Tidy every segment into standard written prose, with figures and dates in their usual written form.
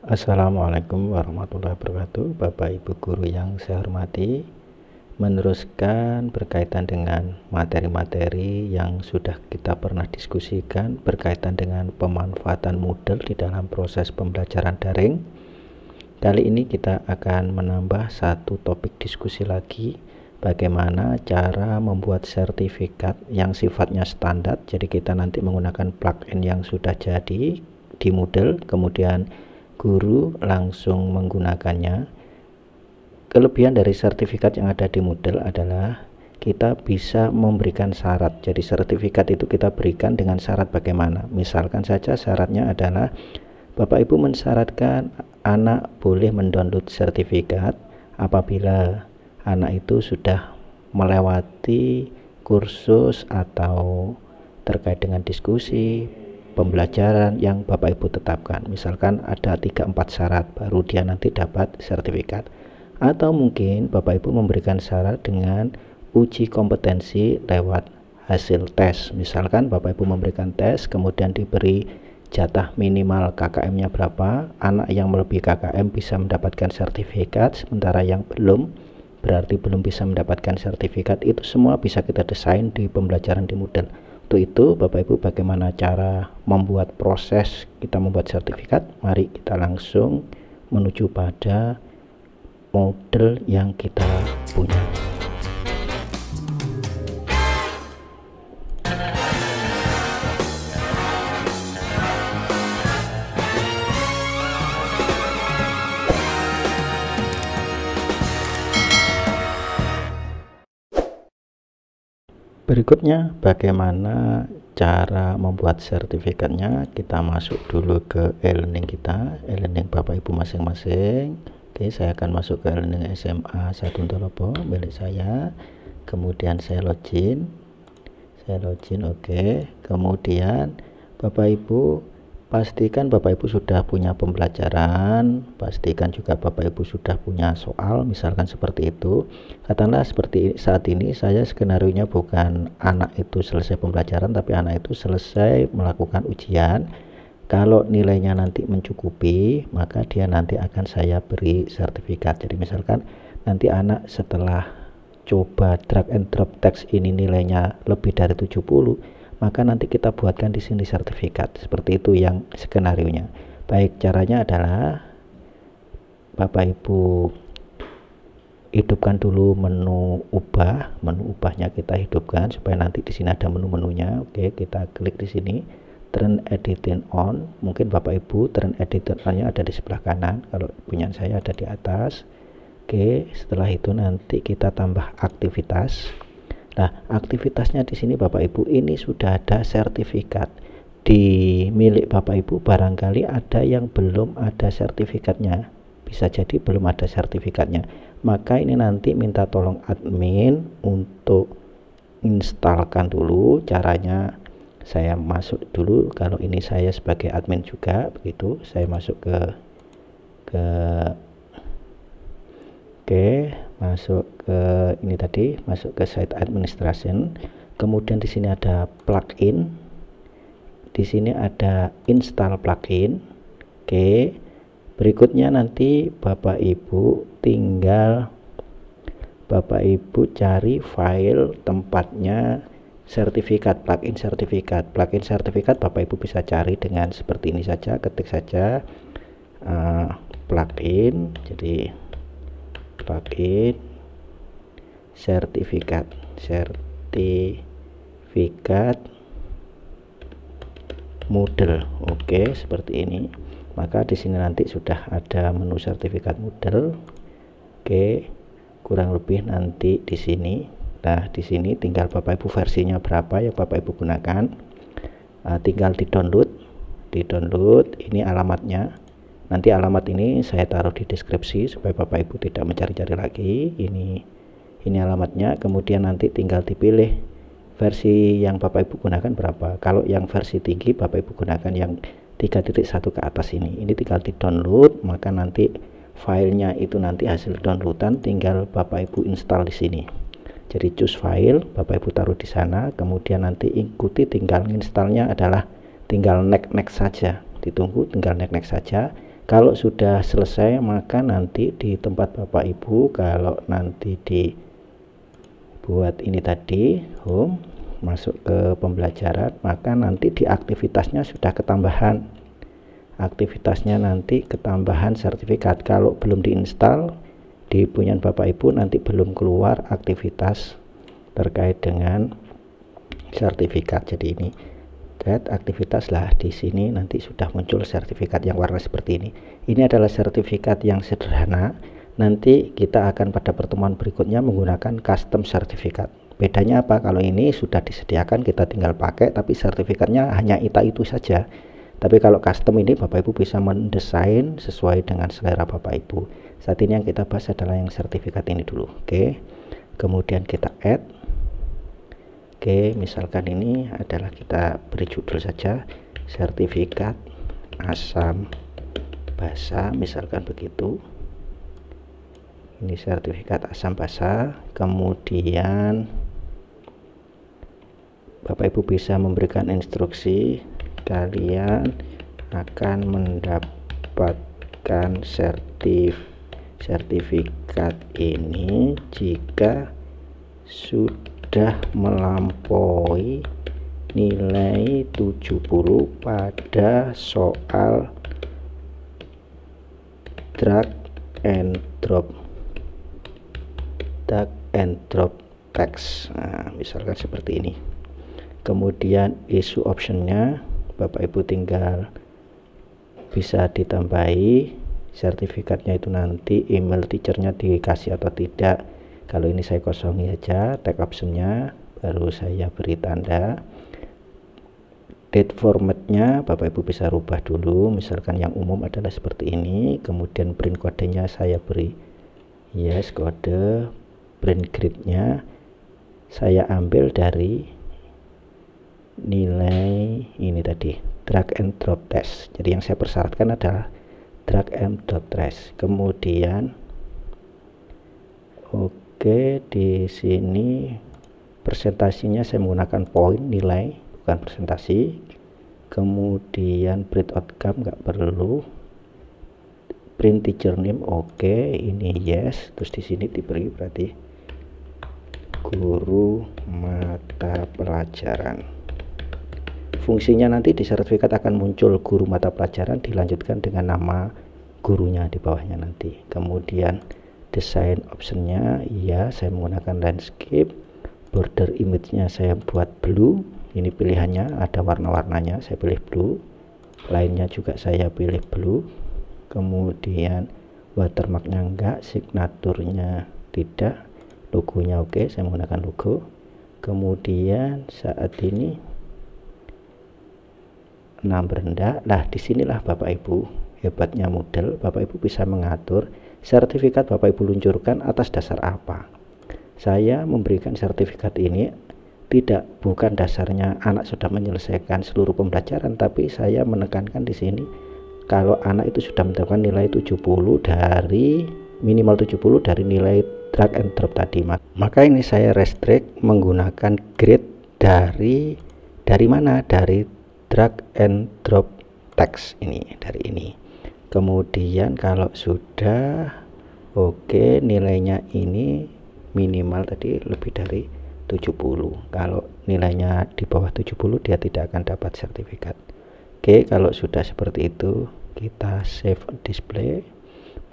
Assalamualaikum warahmatullahi wabarakatuh. Bapak Ibu guru yang saya hormati, meneruskan berkaitan dengan materi-materi yang sudah kita pernah diskusikan berkaitan dengan pemanfaatan Moodle di dalam proses pembelajaran daring. Kali ini kita akan menambah satu topik diskusi lagi, bagaimana cara membuat sertifikat yang sifatnya standar. Jadi kita nanti menggunakan plugin yang sudah jadi di Moodle, kemudian guru langsung menggunakannya. Kelebihan dari sertifikat yang ada di Moodle adalah kita bisa memberikan syarat. Jadi sertifikat itu kita berikan dengan syarat bagaimana. Misalkan saja syaratnya adalah Bapak Ibu mensyaratkan anak boleh mendownload sertifikat apabila anak itu sudah melewati kursus atau terkait dengan diskusi pembelajaran yang Bapak Ibu tetapkan. Misalkan ada 3-4 syarat baru dia nanti dapat sertifikat. Atau mungkin Bapak Ibu memberikan syarat dengan uji kompetensi lewat hasil tes. Misalkan Bapak Ibu memberikan tes, kemudian diberi jatah minimal KKM-nya berapa, anak yang melebihi KKM bisa mendapatkan sertifikat, sementara yang belum berarti belum bisa mendapatkan sertifikat. Itu semua bisa kita desain di pembelajaran di Moodle. Untuk itu Bapak Ibu, bagaimana cara membuat proses kita membuat sertifikat? Mari kita langsung menuju pada model yang kita punya. Berikutnya bagaimana cara membuat sertifikatnya. Kita masuk dulu ke e-learning kita, e-learning Bapak Ibu masing-masing. Oke, saya akan masuk ke e-learning SMA 1 Tolopo milik saya. Kemudian saya login. Oke. Kemudian Bapak Ibu pastikan Bapak Ibu sudah punya pembelajaran, pastikan juga Bapak Ibu sudah punya soal, misalkan seperti itu. Katakanlah seperti saat ini saya skenarionya bukan anak itu selesai pembelajaran, tapi anak itu selesai melakukan ujian. Kalau nilainya nanti mencukupi, maka dia nanti akan saya beri sertifikat. Jadi misalkan nanti anak setelah coba drag and drop teks ini nilainya lebih dari 70, maka nanti kita buatkan di sini sertifikat. Seperti itu yang skenarionya. Baik, caranya adalah Bapak Ibu hidupkan dulu menu ubahnya kita hidupkan supaya nanti di sini ada menu-menunya. Oke, kita klik di sini turn editing on. Mungkin Bapak Ibu turn editing on-nya ada di sebelah kanan, kalau punya saya ada di atas. Oke, setelah itu nanti kita tambah aktivitas. Nah, aktivitasnya di sini Bapak Ibu ini sudah ada sertifikat. Di milik Bapak Ibu barangkali ada yang belum ada sertifikatnya. Bisa jadi belum ada sertifikatnya. Maka ini nanti minta tolong admin untuk instalkan dulu. Caranya saya masuk dulu, kalau ini saya sebagai admin juga begitu. Saya masuk masuk ke ini tadi, masuk ke site administration. Kemudian di sini ada plugin, di sini ada install plugin. Oke, berikutnya nanti Bapak Ibu tinggal cari file tempatnya sertifikat, plugin sertifikat Bapak Ibu bisa cari dengan seperti ini saja, ketik saja plugin, jadi plugin sertifikat Moodle. Oke, seperti ini. Maka di sini nanti sudah ada menu sertifikat Moodle. Oke, kurang lebih nanti di sini. Nah, di sini tinggal Bapak Ibu versinya berapa yang Bapak Ibu gunakan. Tinggal di-download. Ini alamatnya. Nanti alamat ini saya taruh di deskripsi supaya Bapak Ibu tidak mencari-cari lagi. Ini alamatnya. Kemudian nanti tinggal dipilih versi yang Bapak Ibu gunakan berapa. Kalau yang versi tinggi Bapak Ibu gunakan yang 3.1 ke atas ini. Ini tinggal di-download, maka nanti filenya itu nanti hasil downloadan tinggal Bapak Ibu install di sini. Jadi choose file, Bapak Ibu taruh di sana, kemudian nanti ikuti, tinggal installnya adalah tinggal next saja, ditunggu, tinggal next saja. Kalau sudah selesai, maka nanti di tempat Bapak Ibu, kalau nanti dibuat ini tadi home, masuk ke pembelajaran, maka nanti di aktivitasnya sudah ketambahan. Aktivitasnya nanti ketambahan sertifikat. Kalau belum diinstal di punya Bapak Ibu, nanti belum keluar aktivitas terkait dengan sertifikat. Jadi ini aktivitas lah, di sini nanti sudah muncul sertifikat yang warna seperti ini. Ini adalah sertifikat yang sederhana. Nanti kita akan pada pertemuan berikutnya menggunakan custom sertifikat. Bedanya apa? Kalau ini sudah disediakan, kita tinggal pakai, tapi sertifikatnya hanya itu saja. Tapi kalau custom ini Bapak Ibu bisa mendesain sesuai dengan selera Bapak Ibu. Saat ini yang kita bahas adalah yang sertifikat ini dulu. Oke, kemudian kita add. Oke, misalkan ini adalah, kita beri judul saja, sertifikat asam basa, misalkan begitu. Ini sertifikat asam basa. Kemudian Bapak Ibu bisa memberikan instruksi, kalian akan mendapatkan sertifikat ini jika sudah melampaui nilai 70 pada soal drag and drop text. Nah, misalkan seperti ini. Kemudian isu optionnya Bapak Ibu tinggal bisa ditambahi sertifikatnya itu, nanti email teachernya dikasih atau tidak. Kalau ini saya kosongi aja tag optionnya, baru saya beri tanda. Date formatnya Bapak Ibu bisa rubah dulu, misalkan yang umum adalah seperti ini. Kemudian print kodenya saya beri yes, kode. Print gridnya saya ambil dari nilai ini tadi, drag and drop test. Jadi yang saya persyaratkan adalah drag and drop test. Kemudian oke, di sini presentasinya saya menggunakan poin, nilai, bukan presentasi. Kemudian print outcome nggak perlu. Print teacher name oke, ini yes. Terus di sini diberi berarti guru mata pelajaran. Fungsinya nanti di sertifikat akan muncul guru mata pelajaran, dilanjutkan dengan nama gurunya di bawahnya nanti. Kemudian desain optionnya, ya saya menggunakan landscape. Border image-nya saya buat blue. Ini pilihannya ada warna-warnanya, saya pilih blue. Lainnya juga saya pilih blue. Kemudian watermarknya enggak, signaturnya tidak, logonya oke, saya menggunakan logo. Kemudian saat ini number rendah. Nah, disinilah Bapak Ibu hebatnya Moodle. Bapak Ibu bisa mengatur sertifikat Bapak Ibu luncurkan atas dasar apa. Saya memberikan sertifikat ini bukan dasarnya anak sudah menyelesaikan seluruh pembelajaran, tapi saya menekankan di sini kalau anak itu sudah mendapatkan nilai 70 dari minimal 70 dari nilai drag and drop tadi. Maka ini saya restrict menggunakan grade dari mana? Dari drag and drop text ini, dari ini. Kemudian kalau sudah oke, nilainya ini minimal tadi lebih dari 70. Kalau nilainya di bawah 70 dia tidak akan dapat sertifikat. Oke, kalau sudah seperti itu kita save display.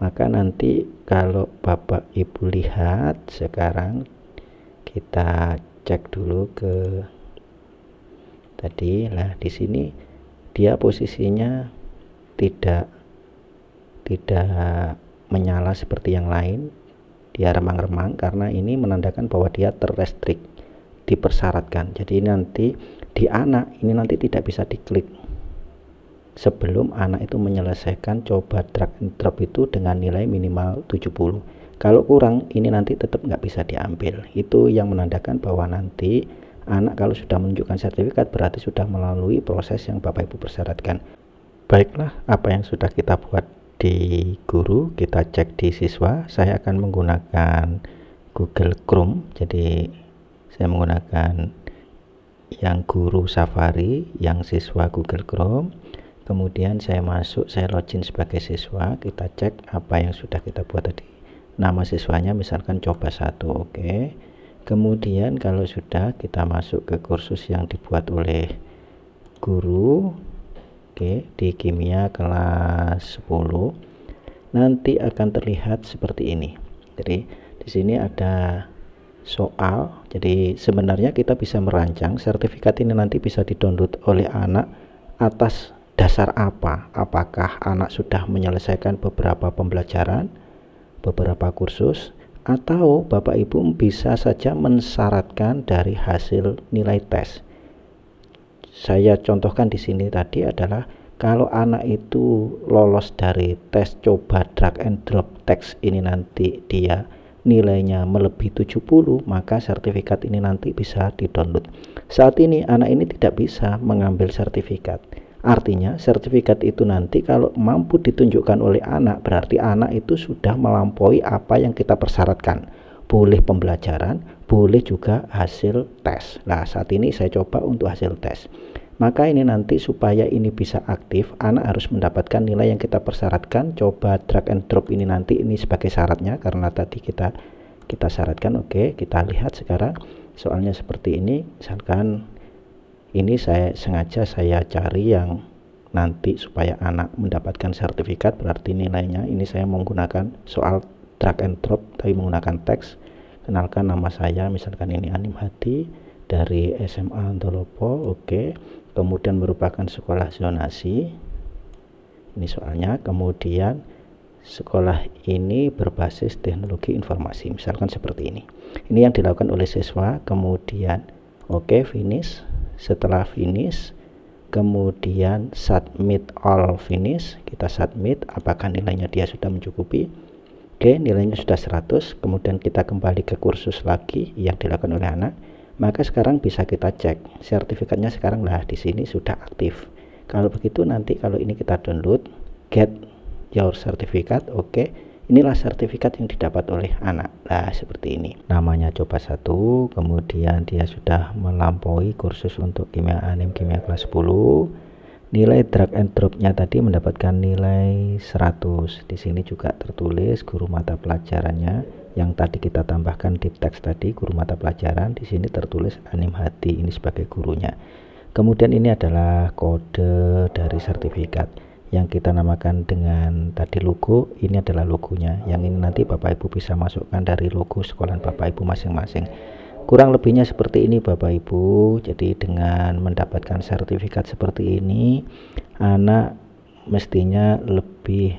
Maka nanti kalau Bapak Ibu lihat sekarang, kita cek dulu ke tadi. Nah, di sini dia posisinya tidak menyala seperti yang lain, dia remang-remang karena ini menandakan bahwa dia terrestrik, dipersyaratkan. Jadi nanti di anak ini nanti tidak bisa diklik sebelum anak itu menyelesaikan coba drag and drop itu dengan nilai minimal 70. Kalau kurang ini nanti tetap nggak bisa diambil. Itu yang menandakan bahwa nanti anak kalau sudah menunjukkan sertifikat berarti sudah melalui proses yang Bapak Ibu persyaratkan. Baiklah, apa yang sudah kita buat di guru kita cek di siswa. Saya akan menggunakan Google Chrome, jadi saya menggunakan yang guru Safari, yang siswa Google Chrome. kemudian saya masuk, saya login sebagai siswa, kita cek apa yang sudah kita buat tadi. Nama siswanya misalkan coba 1, oke. Kemudian kalau sudah, kita masuk ke kursus yang dibuat oleh guru, oke, di kimia kelas 10. Nanti akan terlihat seperti ini. Jadi di sini ada soal. Jadi sebenarnya kita bisa merancang sertifikat ini, nanti bisa di-download oleh anak atas dasar apa? Apakah anak sudah menyelesaikan beberapa pembelajaran, beberapa kursus, atau Bapak Ibu bisa saja mensyaratkan dari hasil nilai tes. Saya contohkan di sini tadi adalah kalau anak itu lolos dari tes coba drag and drop teks ini, nanti dia nilainya melebihi 70, maka sertifikat ini nanti bisa di-download. Saat ini anak ini tidak bisa mengambil sertifikat. Artinya sertifikat itu nanti kalau mampu ditunjukkan oleh anak, berarti anak itu sudah melampaui apa yang kita persyaratkan. Boleh pembelajaran, boleh juga hasil tes. Nah, saat ini saya coba untuk hasil tes. Maka ini nanti supaya ini bisa aktif, anak harus mendapatkan nilai yang kita persyaratkan. Coba drag and drop ini nanti ini sebagai syaratnya, karena tadi kita syaratkan. Oke, kita lihat sekarang soalnya seperti ini. Misalkan ini saya sengaja saya cari yang nanti supaya anak mendapatkan sertifikat, berarti nilainya ini saya menggunakan soal drag and drop tapi menggunakan teks. Kenalkan nama saya, misalkan ini Anim Hadi dari SMA Antolopo, oke. Kemudian merupakan sekolah zonasi, ini soalnya. Kemudian sekolah ini berbasis teknologi informasi, misalkan seperti ini. Ini yang dilakukan oleh siswa. Kemudian oke, finish. Setelah finish, kemudian submit all, finish, kita submit apakah nilainya dia sudah mencukupi. Oke, nilainya sudah 100. Kemudian kita kembali ke kursus lagi yang dilakukan oleh anak, maka sekarang bisa kita cek sertifikatnya. Sekarang lah di sini sudah aktif. Kalau begitu nanti kalau ini kita download, get your certificate, oke. Inilah sertifikat yang didapat oleh anak. Nah, seperti ini. Namanya coba 1, kemudian dia sudah melampaui kursus untuk kimia anim kimia kelas 10. Nilai drag and drop-nya tadi mendapatkan nilai 100. Di sini juga tertulis guru mata pelajarannya yang tadi kita tambahkan di teks tadi, guru mata pelajaran. Di sini tertulis Anim Hadi ini sebagai gurunya. Kemudian ini adalah kode dari sertifikat yang kita namakan dengan tadi logo. Ini adalah logonya, yang ini nanti Bapak Ibu bisa masukkan dari logo sekolah Bapak Ibu masing-masing. Kurang lebihnya seperti ini Bapak Ibu. Jadi dengan mendapatkan sertifikat seperti ini, anak mestinya lebih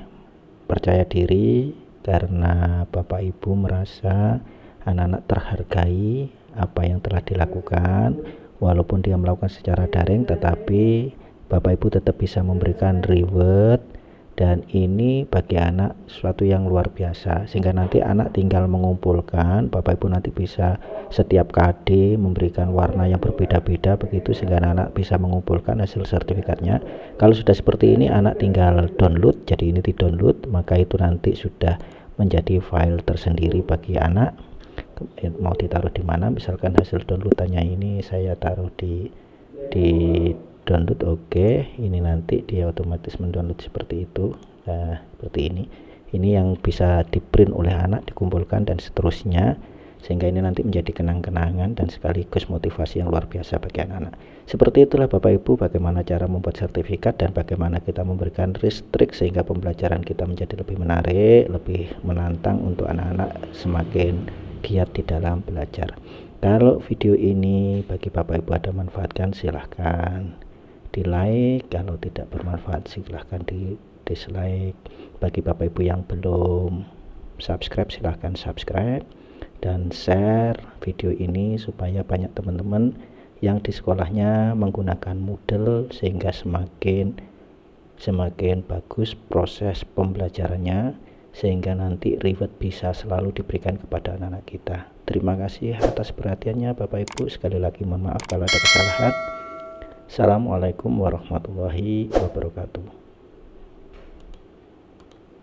percaya diri karena Bapak Ibu merasa anak-anak terhargai apa yang telah dilakukan. Walaupun dia melakukan secara daring, tetapi Bapak Ibu tetap bisa memberikan reward, dan ini bagi anak sesuatu yang luar biasa, sehingga nanti anak tinggal mengumpulkan. Bapak Ibu nanti bisa setiap KD memberikan warna yang berbeda-beda begitu, sehingga anak bisa mengumpulkan hasil sertifikatnya. Kalau sudah seperti ini, anak tinggal download. Jadi ini di download, maka itu nanti sudah menjadi file tersendiri bagi anak. Mau ditaruh di mana, misalkan hasil downloadannya ini saya taruh di download, oke. Ini nanti dia otomatis mendownload seperti itu. Nah, seperti ini yang bisa di print oleh anak, dikumpulkan dan seterusnya, sehingga ini nanti menjadi kenang-kenangan dan sekaligus motivasi yang luar biasa bagi anak-anak. Seperti itulah Bapak Ibu bagaimana cara membuat sertifikat dan bagaimana kita memberikan trik sehingga pembelajaran kita menjadi lebih menarik, lebih menantang untuk anak-anak semakin giat di dalam belajar. Kalau video ini bagi Bapak Ibu ada manfaatkan, silahkan di like. Kalau tidak bermanfaat silahkan di dislike. Bagi Bapak Ibu yang belum subscribe, silahkan subscribe dan share video ini supaya banyak teman-teman yang di sekolahnya menggunakan Moodle, sehingga semakin bagus proses pembelajarannya, sehingga nanti reward bisa selalu diberikan kepada anak-anak kita. Terima kasih atas perhatiannya Bapak Ibu. Sekali lagi mohon maaf kalau ada kesalahan. Assalamualaikum warahmatullahi wabarakatuh.